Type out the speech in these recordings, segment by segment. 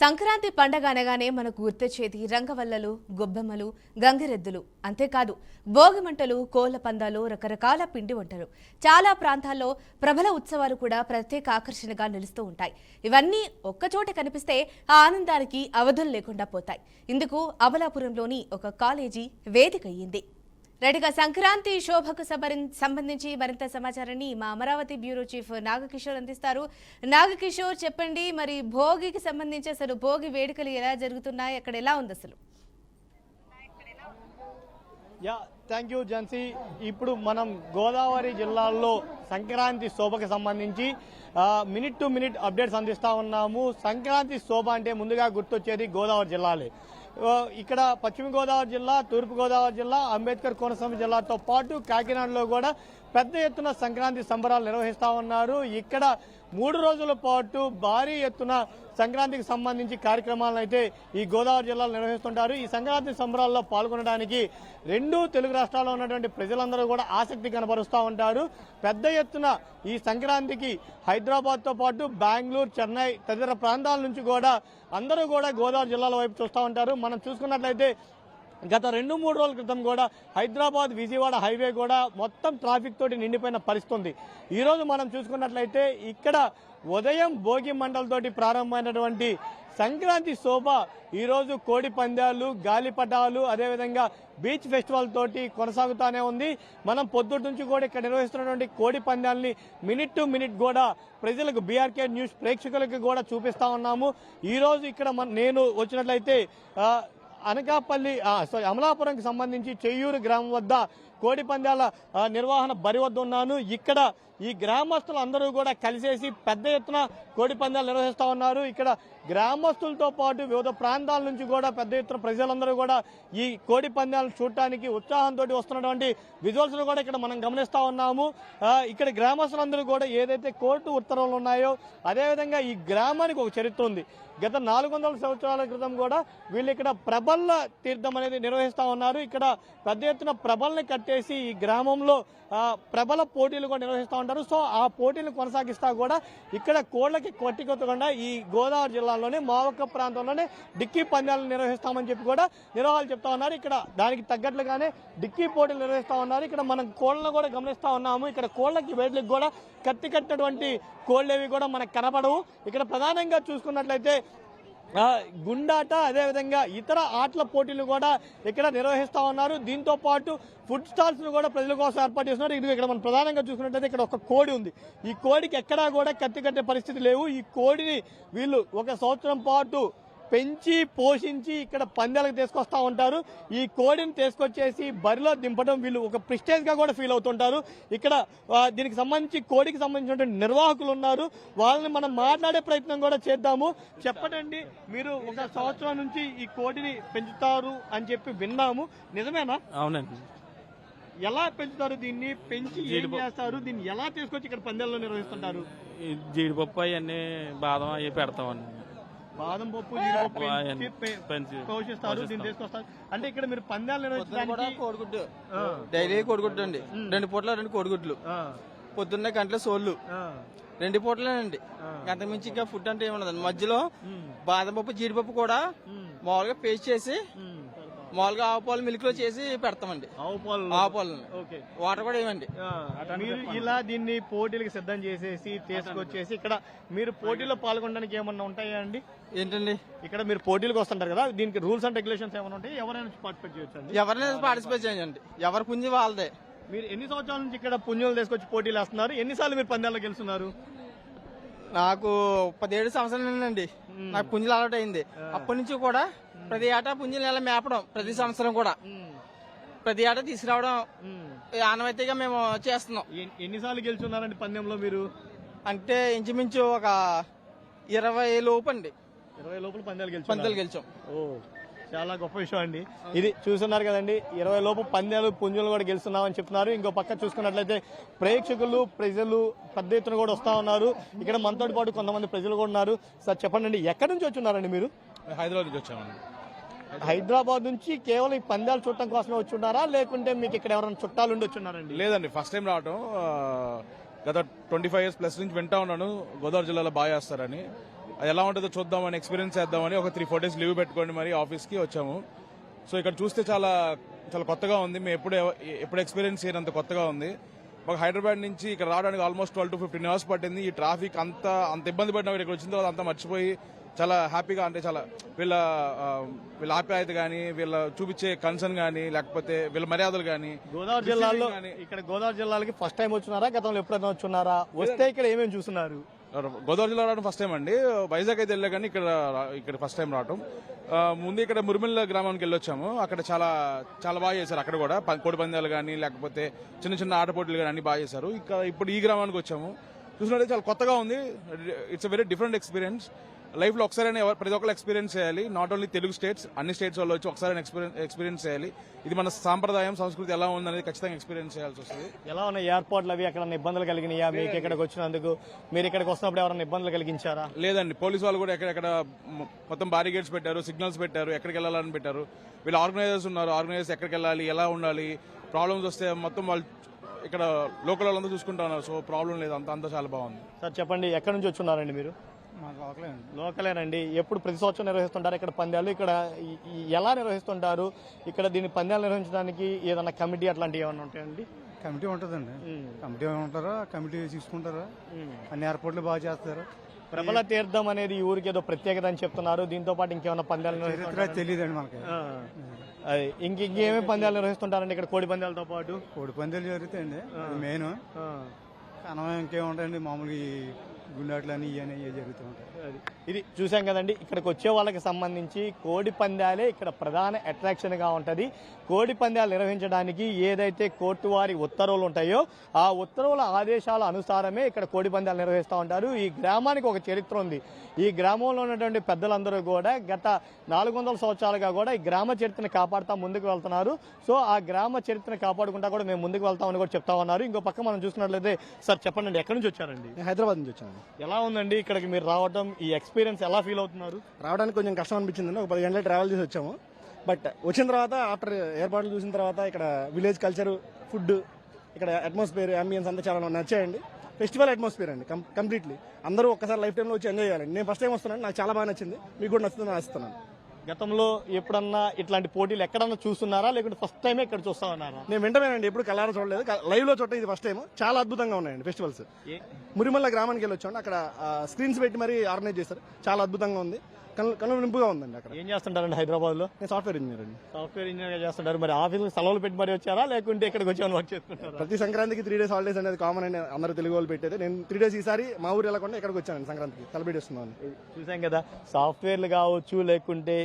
సంక్రాంతి పండగ అనగానే మనకు గుర్తొచ్చేది రంగవల్లలు, గొబ్బెమ్మలు, గంగిరెద్దులు. అంతేకాదు భోగి మంటలు, కోళ్ల పందాలు, రకరకాల పిండి వంటలు. చాలా ప్రాంతాల్లో ప్రబల ఉత్సవాలు కూడా ప్రత్యేక ఆకర్షణగా నిలుస్తూ ఉంటాయి. ఇవన్నీ ఒక్కచోట కనిపిస్తే ఆ ఆనందానికి అవధులు లేకుండా పోతాయి. ఇందుకు అమలాపురంలోని ఒక కాలేజీ వేదిక అయ్యింది. రెడ్డిగా సంక్రాంతి శోభకు సంబంధించి మరింత సమాచారాన్ని మా అమరావతి బ్యూరో చీఫ్ నాగకిషోర్ అందిస్తారు. నాగకిషోర్, చెప్పండి, మరి భోగికి సంబంధించి అసలు భోగి వేడుకలు ఎలా జరుగుతున్నాయి, అక్కడ ఎలా ఉంది అసలు? Thank you Jhansi. ఇప్పుడు మనం గోదావరి జిల్లాల్లో సంక్రాంతి శోభకు సంబంధించి మినిట్ టు మినిట్ అప్డేట్స్ అందిస్తా ఉన్నాము. సంక్రాంతి శోభ అంటే ముందుగా గుర్తొచ్చేది గోదావరి జిల్లాలే. ఇక్కడ పశ్చిమ గోదావరి జిల్లా, తూర్పు గోదావరి జిల్లా, అంబేద్కర్ కోనసీమ జిల్లాతో పాటు కాకినాడలో కూడా పెద్ద ఎత్తున సంక్రాంతి సంబరాలు నిర్వహిస్తా ఉన్నారు. ఇక్కడ 3 రోజుల పాటు భారీ ఎత్తున సంక్రాంతికి సంబంధించి కార్యక్రమాలను అయితే ఈ గోదావరి జిల్లాలో నిర్వహిస్తుంటారు. ఈ సంక్రాంతి సంబరాల్లో పాల్గొనడానికి 2 తెలుగు రాష్ట్రాల్లో ఉన్నటువంటి ప్రజలందరూ కూడా ఆసక్తి కనబరుస్తూ ఉంటారు. పెద్ద ఎత్తున ఈ సంక్రాంతికి హైదరాబాద్తో పాటు బెంగళూరు, చెన్నై తదితర ప్రాంతాల నుంచి కూడా అందరూ కూడా గోదావరి జిల్లాల వైపు చూస్తూ ఉంటారు. మనం చూసుకున్నట్లయితే గత 2-3 రోజుల క్రితం కూడా హైదరాబాద్ విజయవాడ హైవే కూడా మొత్తం ట్రాఫిక్ తోటి నిండిపోయిన పరిస్థితి ఉంది. ఈరోజు మనం చూసుకున్నట్లయితే ఇక్కడ ఉదయం భోగి మంటలతోటి ప్రారంభమైనటువంటి సంక్రాంతి శోభ ఈరోజు కోడి పందాలు, గాలిపటాలు, అదేవిధంగా బీచ్ ఫెస్టివల్ తోటి కొనసాగుతూనే ఉంది. మనం పొద్దుటి నుంచి కూడా ఇక్కడ నిర్వహిస్తున్నటువంటి కోడి పందాలని మినిట్ టు మినిట్ కూడా ప్రజలకు, బీఆర్కే న్యూస్ ప్రేక్షకులకు కూడా చూపిస్తా ఉన్నాము. ఈరోజు ఇక్కడ నేను వచ్చినట్లయితే అమలాపురంకి సంబంధించి చెయ్యూరు గ్రామం వద్ద కోడి పందాల నిర్వహణ బరి వద్ద ఉన్నాను. ఇక్కడ ఈ గ్రామస్తులు అందరూ కూడా కలిసేసి పెద్ద ఎత్తున కోడి పందాలు నిర్వహిస్తా ఉన్నారు. ఇక్కడ గ్రామస్తులతో పాటు వివిధ ప్రాంతాల నుంచి కూడా పెద్ద ఎత్తున ప్రజలందరూ కూడా ఈ కోడి పందాలను చూడటానికి ఉత్సాహంతో వస్తున్నటువంటి విజువల్స్ కూడా ఇక్కడ మనం గమనిస్తా ఉన్నాము. ఇక్కడ గ్రామస్తులందరూ కూడా ఏదైతే కోర్టు ఉత్తర్వులు ఉన్నాయో అదేవిధంగా ఈ గ్రామానికి ఒక చరిత్ర ఉంది. గత 400 సంవత్సరాల క్రితం కూడా వీళ్ళు ఇక్కడ ప్రబల్ల తీర్థం అనేది నిర్వహిస్తా ఉన్నారు. ఇక్కడ పెద్ద ఎత్తున ప్రబల్ని కట్టేసి ఈ గ్రామంలో ప్రబల పోటీలు కూడా నిర్వహిస్తూ ఉంటారు. సో ఆ పోటీలు కొనసాగిస్తా కూడా ఇక్కడ కోళ్లకి కొట్టికొత్తకుండా ఈ గోదావరి జిల్లాలోనే మా ఒక్క ప్రాంతంలోనే డిక్కీ పందాలను నిర్వహిస్తామని చెప్పి కూడా నిర్వాహాలు చెప్తా ఉన్నారు. ఇక్కడ దానికి తగ్గట్లుగానే డిక్కీ పోటీలు నిర్వహిస్తా ఉన్నారు. ఇక్కడ మనం కోళ్లను కూడా గమనిస్తా ఉన్నాము. ఇక్కడ కోళ్లకి వేట్లకి కూడా కట్టినటువంటి కోళ్ళేవి కూడా మనకు కనపడవు. ఇక్కడ ప్రధానంగా చూసుకున్నట్లయితే గుండాట, అదేవిధంగా ఇతర ఆటల పోటీలు కూడా ఇక్కడ నిర్వహిస్తా ఉన్నారు. దీంతో పాటు ఫుడ్ స్టాల్స్ ను కూడా ప్రజల కోసం ఏర్పాటు చేస్తున్నారు. ఇది ఇక్కడ మనం ప్రధానంగా చూసుకున్నట్లయితే ఇక్కడ ఒక కోడి ఉంది. ఈ కోడికి ఎక్కడా కూడా కట్టే పరిస్థితి లేవు. ఈ కోడిని వీళ్ళు 1 సంవత్సరం పాటు పెంచి పోషించి ఇక్కడ పందాలకు తీసుకొస్తా ఉంటారు. ఈ కోడిని తీసుకొచ్చేసి బరిలో దింపడం వీళ్ళు ఒక ప్రిస్టేజ్ గా కూడా ఫీల్ అవుతుంటారు. ఇక్కడ దీనికి సంబంధించి కోడికి సంబంధించినటువంటి నిర్వాహకులు ఉన్నారు. వాళ్ళని మనం మాట్లాడే ప్రయత్నం కూడా చేద్దాము. చెప్పండి, మీరు 1 సంవత్సరం నుంచి ఈ కోడిని పెంచుతారు అని చెప్పి విన్నాము, నిజమేనా? అవునండి. ఎలా పెంచుతారు దీన్ని? పెంచి ఏం చేస్తారు? దీన్ని ఎలా తీసుకొచ్చి ఇక్కడ పందాల్లో నిర్వహిస్తుంటారు? జీడిపప్పు అవన్నీ, బాదం అవి పెడతామండి. బాదం పప్పు, జీడిపప్పు పోషిస్తారు, దీన్ని తీసుకొస్తారు. అంటే ఇక్కడ మీరు పందాలు నిర్వహించడానికి కోడిగుడ్డు, డైలీ కోడిగుడ్డు అండి. 2 పూట్ల 2 కోడిగుడ్లు, పొద్దున్నే గంటల సోళ్ళు, 2 పూటలేనండి. గంట మించి ఇంకా ఫుడ్ అంటే ఏమన్నదండి. మధ్యలో బాదం పప్పు, జీడిపప్పు కూడా మామూలుగా పేస్ట్ చేసి మామూలుగా ఆవు పాలు మిల్క్ లో చేసి పెడతామండి. ఆవు పాలు వాటర్ కూడా ఏమండి. మీరు ఇలా దీన్ని పోటీలకు సిద్ధం చేసేసి తీసుకొచ్చేసి ఇక్కడ మీరు పోటీలో పాల్గొనడానికి ఏమన్నా ఉంటాయా అండి? ఏంటండి, ఇక్కడ మీరు పోటీలకు వస్తుంటారు కదా, దీనికి రూల్స్ అండ్ రెగ్యులేషన్స్ ఏమైనా ఉంటాయి? ఎవరైనా పార్టిసిపేట్ చేయొచ్చు? ఎవరైనా పార్టిసిపేట్ చేయండి. ఎవరి పుంజి వాళ్ళదే. మీరు ఎన్ని సంవత్సరాల నుంచి ఇక్కడ పుంజులు తీసుకొచ్చి పోటీలు వేస్తున్నారు? ఎన్నిసార్లు మీరు పందాల్లో గెలుస్తున్నారు? నాకు 17 సంవత్సరాలండి నాకు పుంజులు అలవాటు అయింది. అప్పటి నుంచి కూడా ప్రతి ఏటా పుంజులు నెల మేపడం, ప్రతి సంవత్సరం కూడా ప్రతి ఏటా తీసుకురావడం ఆనవాయితీగా మేము చేస్తున్నాం. ఎన్నిసార్లు గెలుచున్నారండి పందెంలో మీరు? అంటే ఇంచుమించు ఒక 20 లోపు అండి. 20 లోపల పందాలు గెలిచాం. ఓ, చాలా గొప్ప విషయం అండి. ఇది చూస్తున్నారు కదండి, 20 లోపు పందాలు, పుంజులు కూడా గెలుస్తున్నామని చెప్తున్నారు. ఇంకో పక్క చూసుకున్నట్లయితే ప్రేక్షకులు, ప్రజలు పెద్ద ఎత్తున కూడా వస్తా ఉన్నారు. ఇక్కడ మనతో పాటు కొంతమంది ప్రజలు కూడా ఉన్నారు. సార్ చెప్పండి, ఎక్కడి నుంచి వచ్చున్నారండి మీరు? హైదరాబాద్ నుంచి వచ్చామండి. హైదరాబాద్ నుంచి కేవలం ఈ పందాలు చూడటం కోసమే వచ్చున్నారా, లేకుంటే మీకు ఇక్కడ ఎవరైనా చుట్టాలు ఉండి వచ్చున్నారండి? లేదండి, ఫస్ట్ టైం రావటం. గత 25 years ప్లస్ నుంచి వింటా ఉన్నాను గోదావరి జిల్లాలో బాగా చేస్తారని. అది ఎలా ఉంటుందో చూద్దామని ఎక్స్పీరియన్స్ చేద్దామని ఒక 3-4 డేస్ లీవ్ పెట్టుకోండి మరి ఆఫీస్కి వచ్చాము. సో ఇక్కడ చూస్తే చాలా చాలా కొత్తగా ఉంది. మేము ఎప్పుడు ఎక్స్పీరియన్స్ చేయనంత కొత్తగా ఉంది. మాకు హైదరాబాద్ నుంచి ఇక్కడ రావడానికి ఆల్మోస్ట్ 12 to 15 అవర్స్ పట్టింది. ఈ ట్రాఫిక్ అంత ఇబ్బంది పడినా ఇక్కడ వచ్చిన తర్వాత అంతా మర్చిపోయి చాలా హ్యాపీగా, అంటే చాలా వీళ్ళ ఆప్యాయత కానీ, వీళ్ళ చూపించే కన్సర్న్ కానీ, లేకపోతే వీళ్ళ మర్యాదలు కానీ. గోదావరి జిల్లాలో ఇక్కడ గోదావరి జిల్లాలకి ఫస్ట్ టైం వచ్చినారా, గతంలో ఎప్పుడైనా వచ్చున్నారా? వస్తే ఇక్కడ ఏమేమి చూస్తున్నారు? గోదావరి జిల్లా రావడం ఫస్ట్ టైం అండి. వైజాగ్ అయితే వెళ్ళా కానీ ఇక్కడ ఫస్ట్ టైం రావడం. ముందు ఇక్కడ మురిమిల్ల గ్రామానికి వెళ్ళొచ్చాము. అక్కడ చాలా చాలా బాగా చేశారు. అక్కడ కూడా కోడి పందాలు కానీ, లేకపోతే చిన్న చిన్న ఆటపోటీలు కానీ అన్ని బాగా చేశారు. ఇప్పుడు ఈ గ్రామానికి వచ్చాము. చూసినట్టు చాలా కొత్తగా ఉంది. It's very different experience. Life లో ఒకసారి ప్రతి ఒక్కరు ఎక్స్పీరియన్స్ చేయాలి. నాట్ ఓన్లీ తెలుగు స్టేట్స్, అన్ని స్టేట్స్ వాళ్ళు వచ్చి ఒకసారి ఎక్స్పీరియన్స్ చేయాలి. ఇది మన సాంప్రదాయం, సంస్కృతి ఎలా ఉందనేది ఖచ్చితంగా ఎక్స్పీరియన్స్ చేయాల్సి వస్తుంది. ఎలా ఉన్నాయి ఎయిర్పోర్ట్లు అవి? అక్కడ ఇబ్బందులు కలిగినాయా మీకు ఇక్కడికి వచ్చినందుకు? మీరు ఇక్కడికి వస్తున్నప్పుడు ఎవరైనా ఇబ్బందులు కలిగించారా? లేదండి, పోలీసు వాళ్ళు కూడా ఎక్కడెక్కడ మొత్తం బారిగేట్స్ పెట్టారు, సిగ్నల్స్ పెట్టారు, ఎక్కడికి వెళ్ళాలని పెట్టారు. వీళ్ళు ఆర్గనైజర్స్ ఉన్నారు. ఆర్గనైజర్స్ ఎక్కడికి వెళ్ళాలి, ఎలా ఉండాలి, ప్రాబ్లమ్స్ వస్తే మొత్తం వాళ్ళు ఇక్కడ లోకల్ వాళ్ళంతా చూసుకుంటా ఉన్నారు. సో ప్రాబ్లం లేదు, అంతా చాలా బాగుంది. సార్ చెప్పండి, ఎక్కడి నుంచి వచ్చున్నారండి మీరు? లోకలేనండి. ఎప్పుడు ప్రతి సంవత్సరం నిర్వహిస్తుంటారు ఇక్కడ పందాలు? ఇక్కడ ఎలా నిర్వహిస్తుంటారు? ఇక్కడ దీన్ని పందాలు నిర్వహించడానికి ఏదైనా కమిటీ అట్లాంటివి ఏమైనా ఉంటాయండి? కమిటీ ఉంటుందండి. కమిటీ ఉంటారా, కమిటీ తీసుకుంటారా, అన్ని ఏర్పాట్లు బాగా చేస్తారు. ప్రబల తీర్థం అనేది ఈ ఊరికి ఏదో ప్రత్యేకత అని చెప్తున్నారు. దీంతో పాటు ఇంకేమైనా పందాలు తెలియదండి మనకి. ఇంకేమేమి పందాలు నిర్వహిస్తుంటారండి ఇక్కడ కోడి పందాలతో పాటు? కోడి పందాలు జరుగుతాయండి, మెయిన్. కనవ ఇంకేముంటాయండి, మామూలు గుండాట్లని ఇవన్నీ జరుగుతూ ఉంటాయి. ఇది చూసాం కదండి. ఇక్కడికి వచ్చే వాళ్ళకి సంబంధించి కోడి పందాలే ఇక్కడ ప్రధాన అట్రాక్షన్ గా ఉంటది. కోడి పందాలు నిర్వహించడానికి ఏదైతే కోర్టు వారి ఉత్తర్వులు ఉంటాయో ఆ ఉత్తర్వుల ఆదేశాల అనుసారమే ఇక్కడ కోడి పందాలు నిర్వహిస్తూ ఉంటారు. ఈ గ్రామానికి ఒక చరిత్ర ఉంది. ఈ గ్రామంలో ఉన్నటువంటి పెద్దలందరూ కూడా గత 400 సంవత్సరాలుగా కూడా ఈ గ్రామ చరిత్రను కాపాడుతూ ముందుకు వెళ్తున్నారు. సో ఆ గ్రామ చరిత్రను కాపాడుకుంటా కూడా మేము ముందుకు వెళ్తామని కూడా చెప్తా ఉన్నారు. ఇంకో పక్క మనం చూసినట్లయితే, సార్ చెప్పండి, ఎక్కడి నుంచి వచ్చారండి? హైదరాబాద్ నుంచి వచ్చాను. ఎలా ఉందండి ఇక్కడికి మీరు రావడం? ఈ ఎక్స్పీరియన్స్ ఎలా ఫీల్ అవుతున్నారు? రావడానికి కొంచెం కష్టం అనిపించింది. ఒక 10 గంటలు ట్రావెల్ చేసి వచ్చాము. బట్ వచ్చిన తర్వాత ఆఫ్టర్ ఏర్పాట్లు చూసిన తర్వాత ఇక్కడ విలేజ్ కల్చర్, ఫుడ్, ఇక్కడ అట్మాస్ఫియర్, అంబియన్స్ అంతా చాలా నచ్చాయండి. ఫెస్టివల్ అట్మాస్ఫియర్ అండి కంప్లీట్లీ. అందరూ ఒక్కసారి లైఫ్ టైంలో వచ్చి ఎంజాయ్ చేయాలండి. నేను ఫస్ట్ టైం వస్తున్నాను, నాకు చాలా బాగా నచ్చింది. మీకు కూడా నచ్చుతుందని ఆశిస్తున్నాను. గతంలో ఎప్పుడన్నా ఇట్లాంటి పోటీలు ఎక్కడన్నా చూస్తున్నారా, లేకుంటే ఫస్ట్ టైమే ఇక్కడ చూస్తా ఉన్నారా? నేను వెంటనేనండి, ఎప్పుడు కళ్ళారా చూడలేదు. లైవ్ లో చూడటం ఇది ఫస్ట్ టైం. చాలా అద్భుతంగా ఉన్నాయండి ఫెస్టివల్స్. మురిమల్ల గ్రామానికి వెళ్ళి వచ్చాము. అక్కడ స్క్రీన్స్ పెట్టి మరీ ఆర్గనైజ్ చేస్తారు. చాలా అద్భుతంగా ఉంది, కళ్ళు నింపుగా ఉందండి. అక్కడ ఏం చేస్తుంటారండి హైదరాబాద్ లో? నేను సాఫ్ట్వేర్ ఇంజనీర్ అండి. సాఫ్ట్వేర్ ఇంజనీర్ గా చేస్తుంటారు. మరి ఆఫీస్ సెలవులు పెట్టి మరి వచ్చారా, లేకుంటే ఇక్కడికి వచ్చి వర్క్ చేసుకుంటారా? ప్రతి సంక్రాంతికి 3 days హాలిడేస్ అనేది కామన్ అండి, అందరూ తెలుగు వాళ్ళు పెట్టేది. నేను 3 days ఈసారి మా ఊరు వెళ్ళకుండా ఇక్కడికి వచ్చానండి సంక్రాంతికి సెలబ్రేట్ చేస్తున్నాను. చూసాం కదా, సాఫ్ట్వేర్లు కావచ్చు, లేకుంటే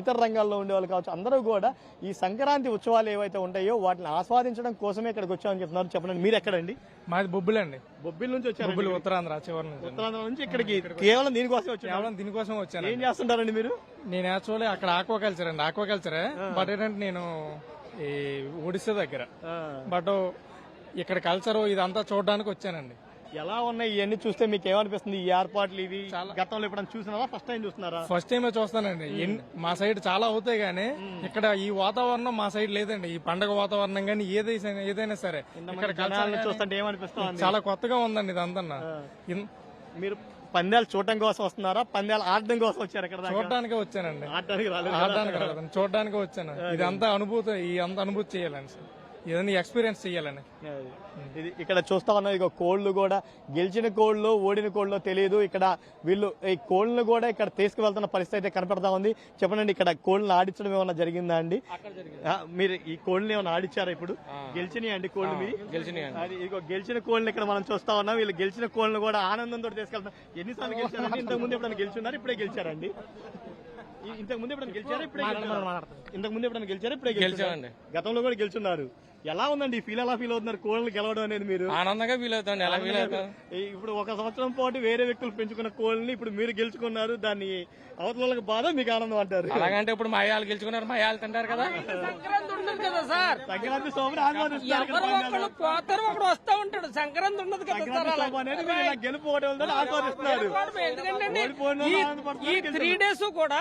ఇతర రంగాల్లో ఉండే వాళ్ళు కావచ్చు, అందరూ కూడా ఈ సంక్రాంతి ఉత్సవాలు ఏవైతే ఉంటాయో వాటిని ఆస్వాదించడం కోసమే ఇక్కడికి వచ్చామని చెప్తున్నారు. చెప్పండి, మీరు ఎక్కడండి? మాది బొబ్బులండి. బొబ్బిల్ నుంచి వచ్చారు? బొబ్బులు ఉత్తరాంధ్ర చివరి నుంచి. ఉత్తరాంధ్ర నుంచి ఇక్కడికి కేవలం దీనికోసం వచ్చారు? కేవలం దీనికోసం వచ్చాను. ఏం చేస్తుంటారండి మీరు? నేను యాక్చువల్లీ అక్కడ ఆక్వాకల్చర్ అండి, ఆక్వాకల్చరే. బట్ ఏంటంటే నేను ఈ ఒడిశా దగ్గర, బట్ ఇక్కడ కల్చర్ ఇదంతా చూడడానికి వచ్చానండి. ఎలా ఉన్నాయి ఇవన్నీ చూస్తే మీకు ఏమనిపిస్తుంది? ఈ ఏర్పాట్లు ఇవి గతంలో ఎప్పుడైనా చూసినారా, ఫస్ట్ టైం చూస్తున్నారా? ఫస్ట్ టైమే చూస్తానండి. మా సైడ్ చాలా అవుతాయి గానీ ఇక్కడ ఈ వాతావరణం మా సైడ్ లేదండి. ఈ పండగ వాతావరణం గానీ ఏదైనా సరే ఇక్కడ జనాలను చూస్తుంటే ఏమనిపిస్తుంది? చాలా కొత్తగా ఉందండి ఇదంతా. మీరు పందాలు చూడటం కోసం వస్తున్నారా, పందాలు ఆడడం కోసం వచ్చారు? ఇక్కడ చూడటానికే వచ్చానండి, ఆడటానికి ఆడడానికి రాలేదండి, చూడటానికి వచ్చాను. ఇదంతా అనుభూతి చేయాలని సార్, ఇదన్నీ ఎక్స్పీరియన్స్ చేయాలని. ఇది ఇక్కడ చూస్తా ఉన్నాం. ఇక కోళ్లు కూడా గెలిచిన కోళ్లు ఓడిన కోళ్లు తెలియదు. ఇక్కడ వీళ్ళు ఈ కోళ్లను కూడా ఇక్కడ తీసుకువెళ్తున్న పరిస్థితి అయితే కనపడతా ఉంది. చెప్పండి, ఇక్కడ కోళ్లను ఆడించడం ఏమన్నా జరిగిందా అండి? మీరు ఈ కోళ్లను ఏమైనా ఆడించారా? ఇప్పుడు గెలిచినాయి అండి కోళ్లు మీ? అది ఇక గెలిచిన కోళ్లు ఇక్కడ మనం చూస్తా ఉన్నాం. వీళ్ళు గెలిచిన కోళ్లను కూడా ఆనందంతో తీసుకెళ్తాం. ఎన్నిసార్లు గెలిచారండి? ఇంతకు ముందు ఎప్పుడైనా గెలిచున్నారు? ఇప్పుడే గెలిచారండి? ఇంతకు ముందు ఎప్పుడైనా గెలిచారా? ఇప్పుడే ఇంతకు ముందు ఎప్పుడైనా గెలిచారా? ఇప్పుడే గెలిచారండి. గతంలో కూడా గెలుచున్నారు. ఎలా ఉందండి ఈ ఫీల్? ఎలా ఫీల్ అవుతున్నారు కోళ్లు గెలవడం అనేది? మీరు ఆనందంగా ఫీల్ అవుతాండి. ఎలా ఫీల్ అవుతాం? ఇప్పుడు 1 సంవత్సరం పాటు వేరే వ్యక్తులు పెంచుకున్న కోళ్ళని ఇప్పుడు మీరు గెలుచుకున్నారు. దాన్ని అవతల వాళ్ళకి బాధ, మీకు ఆనందం అంటారు. అలాగంటే ఇప్పుడు మయాలు గెలుచుకున్నారు, మయాలు తింటారు కదా. సంక్రాంతి ఉండదు కదా సార్. సంక్రాంతి సోమని ఆస్వాదిస్తారు. పోతారు, ఒకడు వస్తా ఉంటాడు. సంక్రాంతి ఉండదు కదా సార్. గెలుపు ఆస్వాదిస్తున్నారు. ఎందుకంటే ఈ 3 days కూడా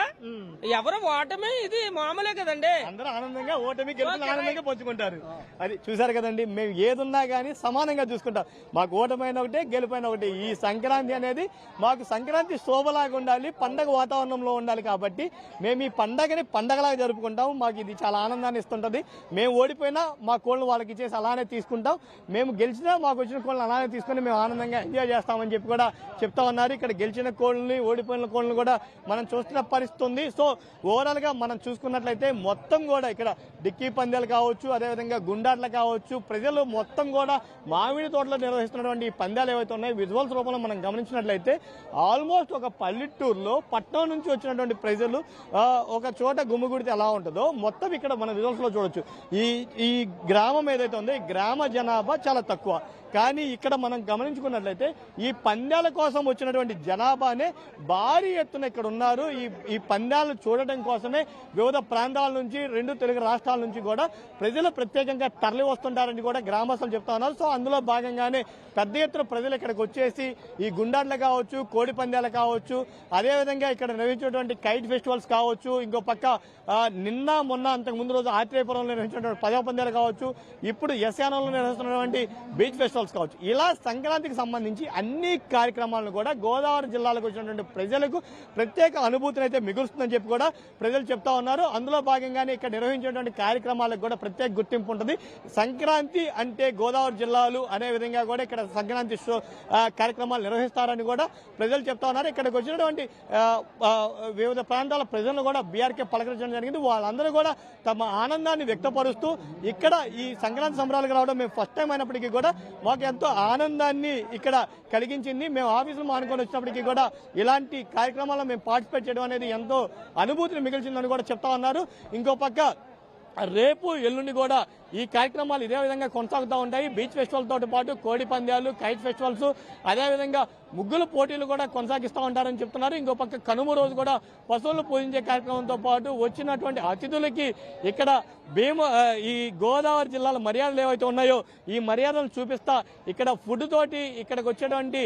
ఎవరు ఓటమి ఇది మామూలే కదండి. అందరూ ఆనందంగా ఓటమి గెలుపు ఆనందంగా పంచుకుంటారు. అది చూసారు కదండి, మేము ఏదున్నా కానీ సమానంగా చూసుకుంటాం. మాకు ఓటమైన ఒకటే, గెలుపైన ఒకటి. ఈ సంక్రాంతి అనేది మాకు సంక్రాంతి శోభలాగా ఉండాలి, పండగ వాతావరణంలో ఉండాలి. కాబట్టి మేము ఈ పండగని పండగలాగా జరుపుకుంటాం. మాకు ఇది చాలా ఆనందాన్ని ఇస్తుంటది. మేము ఓడిపోయినా మా కోళ్ళు వాళ్ళకి ఇచ్చేసి అలానే తీసుకుంటాం, మేము గెలిచినా మాకు వచ్చిన కోళ్ళని అలానే తీసుకుని మేము ఆనందంగా ఎంజాయ్ చేస్తామని చెప్పి కూడా చెప్తా ఉన్నారు. ఇక్కడ గెలిచిన కోళ్ళని, ఓడిపోయిన కోళ్ళని కూడా మనం చూస్తున్న పరిస్థితి ఉంది. సో ఓవరాల్ గా మనం చూసుకున్నట్లయితే మొత్తం కూడా ఇక్కడ డిక్కీ పందాలు కావచ్చు, అదేవిధంగా గుండాట్లు కావచ్చు, ప్రజలు మొత్తం కూడా మామిడి తోటలో నిర్వహిస్తున్నటువంటి ఈ పందాలు ఏవైతే ఉన్నాయో విజువల్స్ రూపంలో మనం గమనించినట్లయితే ఆల్మోస్ట్ ఒక పల్లెటూరులో పట్టణం నుంచి వచ్చినటువంటి ప్రజలు ఒక చోట గుమిగూడితే ఎలా ఉంటుందో మొత్తం ఇక్కడ మన విజువల్స్ లో చూడొచ్చు. ఈ గ్రామం ఏదైతే ఉందో ఈ గ్రామ జనాభా చాలా తక్కువ, కానీ ఇక్కడ మనం గమనించుకున్నట్లయితే ఈ పందాల కోసం వచ్చినటువంటి జనాభానే భారీ ఎత్తున ఇక్కడ ఉన్నారు. ఈ పందాలను చూడటం కోసమే వివిధ ప్రాంతాల నుంచి, 2 తెలుగు రాష్ట్రాల నుంచి కూడా ప్రజలు ప్రత్యేకంగా తరలి వస్తుంటారని కూడా గ్రామస్తులు చెప్తా ఉన్నారు. సో అందులో భాగంగానే పెద్ద ఎత్తున ప్రజలు ఇక్కడికి వచ్చేసి ఈ గుండాట్లు కావచ్చు, కోడి పందాలు కావచ్చు, అదేవిధంగా ఇక్కడ నిర్వహించినటువంటి కైట్ ఫెస్టివల్స్ కావచ్చు, ఇంకో పక్క నిన్న మొన్న అంతకు ముందు రోజు ఆత్రేయపురంలో నిర్వహించినటువంటి పదవ పందాలు కావచ్చు, ఇప్పుడు యశానంలో నిర్వహిస్తున్నటువంటి బీచ్ ఫెస్టివల్స్ కావచ్చు, ఇలా సంక్రాంతికి సంబంధించి అన్ని కార్యక్రమాలను కూడా గోదావరి జిల్లాలకు వచ్చినటువంటి ప్రజలకు ప్రత్యేక అనుభూతిని అయితే మిగులుస్తుందని చెప్పి కూడా ప్రజలు చెప్తా ఉన్నారు. అందులో భాగంగానే ఇక్కడ నిర్వహించేటువంటి కార్యక్రమాలకు కూడా ప్రత్యేక గుర్తింపు ఉంటుంది. సంక్రాంతి అంటే గోదావరి జిల్లాలు అనే విధంగా కూడా ఇక్కడ సంక్రాంతి కార్యక్రమాలు నిర్వహిస్తారని కూడా ప్రజలు చెప్తా ఉన్నారు. ఇక్కడికి వచ్చినటువంటి వివిధ ప్రాంతాల ప్రజలను కూడా బీఆర్కే పలకరించడం జరిగింది. వాళ్ళందరూ కూడా తమ ఆనందాన్ని వ్యక్తపరుస్తూ ఇక్కడ ఈ సంక్రాంతి సంబరాలకు రావడం మేము ఫస్ట్ టైం అయినప్పటికీ కూడా మాకు ఎంతో ఆనందాన్ని ఇక్కడ కలిగించింది. మేము ఆఫీసులు మానుకొని వచ్చినప్పటికీ కూడా ఇలాంటి కార్యక్రమాల్లో మేము పార్టిసిపేట్ చేయడం అనేది ఎంతో అనుభూతిని మిగిల్చిందని కూడా చెప్తా ఉన్నారు. ఇంకో పక్క రేపు ఎల్లుండి కూడా ఈ కార్యక్రమాలు ఇదే విధంగా కొనసాగుతూ ఉంటాయి. బీచ్ ఫెస్టివల్ తోటి పాటు కోడి పందాలు, కైట్ ఫెస్టివల్స్, అదేవిధంగా ముగ్గుల పోటీలు కూడా కొనసాగిస్తూ ఉంటారని చెప్తున్నారు. ఇంకో పక్క కనుమ రోజు కూడా పశువులు పూజించే కార్యక్రమంతో పాటు వచ్చినటువంటి అతిథులకి ఇక్కడ ఈ గోదావరి జిల్లాల మర్యాదలు ఏవైతే ఉన్నాయో ఈ మర్యాదలు చూపిస్తా ఇక్కడ ఫుడ్ తోటి ఇక్కడికి వచ్చేటువంటి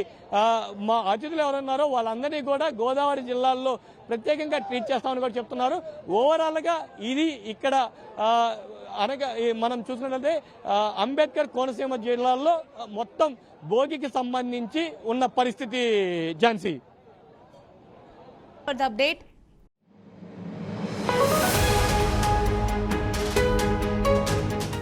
మా అతిథులు ఎవరున్నారో వాళ్ళందరినీ కూడా గోదావరి జిల్లాల్లో ప్రత్యేకంగా ట్రీట్ చేస్తామని కూడా చెప్తున్నారు. ఓవరాల్ గా ఇది ఇక్కడ అనగా మనం చూసుకున్నట్లయితే అంబేద్కర్ కోనసీమ జిల్లాల్లో మొత్తం భోగికి సంబంధించి ఉన్న పరిస్థితి. Jhansi for the update